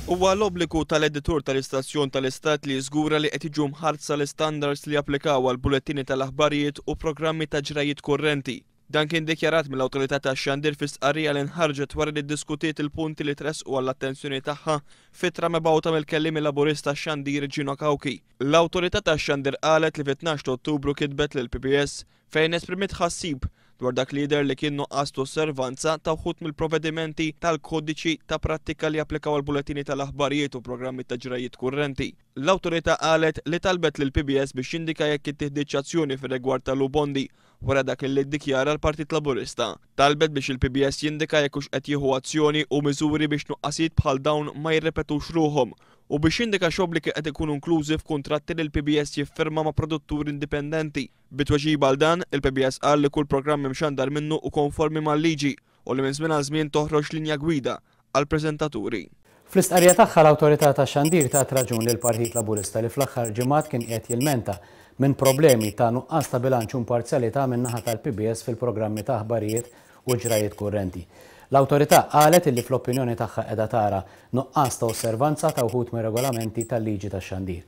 Huwa l-obbligu tal-editur tal-istazzjon tal-Istat li jiżgura li qed jiġu mħarsa l-istandards li japplikaw għal bulettini tal-aħbarijiet u programmi ta' ġrajiet kurrenti. Dan kien dikjarat mill-Awtorità tax-Xandir fi stqarrija li nħarġet wara li ddiskutiet il-punti li tresqu għall-attenzjoni tagħha fittra mebgħuta mill-kelliem laburista Xandir Ġino Kawki. L-Awtorità tax-Xandir qalet li fit-12 ta' Ottubru kitbet lill-PBS fejn esprimit ħassib dwar dak li jidher li kien nuqqas ta' osservanza ta' wħud mill-provvedimenti tal-kodiċi ta' prattika li applikaw għall-bulettini tal-aħbarijiet u programmi ta' ġrajiet kurrenti. L-Awtorità qalet li talbet lill-PBS biex jindika jekk ittieħdiġ azzjoni fir-rigward tal-Ubondi wara dak li ddikjara l-Partit Laburista. Talbet biex il-PBS jindika jekk hux qed jieħu azzjoni u miżuri biex nuqqasijiet bħal dawn ma jirrepetux ruhom u biex jindika x'obbligi qed ikunu inklużi f'kuntratti li l-PBS jiffirma ma' produtturi indipendenti. Bitweġiba għal dan, il-PBS qal li kull programm imxandar minnu u konformi mal-liġi u li minn żmien għal żmien toħroġ linja gwida għall-preżentaturi. Fl-istqarrija tagħha l-Awtorità tax-Xandir tat raġun lill Partit Laburista li fl-aħħar ġimgħat kien qed jilmenta minn problemi ta' nuqqas ta' bilanċ u imparzjalità min-naħa tal-PBS fil-programmi ta' aħbarijiet u ġrajiet kurrenti. L-Awtorità qalet illi fl-opinjoni tagħha qiegħda tara nuqqas ta' osservanza ta' wħud mir-regolamenti tal-liġi tax-Xandir.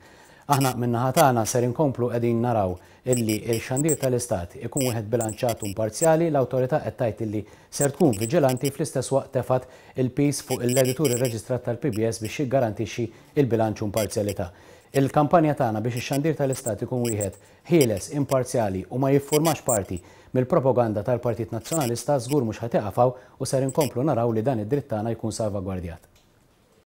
Aħna min-naħa tagħna ser inkomplu qegħdin naraw illi l-Xandir tal-Istat ikun wieħed bilanċat u imparzjali. L-Awtorità qed tgħid illi ser tkun viġilanti fl-istess waqt tefat il-peace fuq l-editur irreġistrat tal-PBS biex jiggarantixxi il-bilanċ u imparzjalità. Il-kampanja tagħna biex ix-Xandir tal-Istat ikun wieħed ħieles, imparzjali u ma jiffurmax parti mill-propaganda tal-Partit Nazzjonalista żgur mhux ħatiqafaw u ser inkomplu naraw li dan id-dritt tagħna jkun salvagwardjat.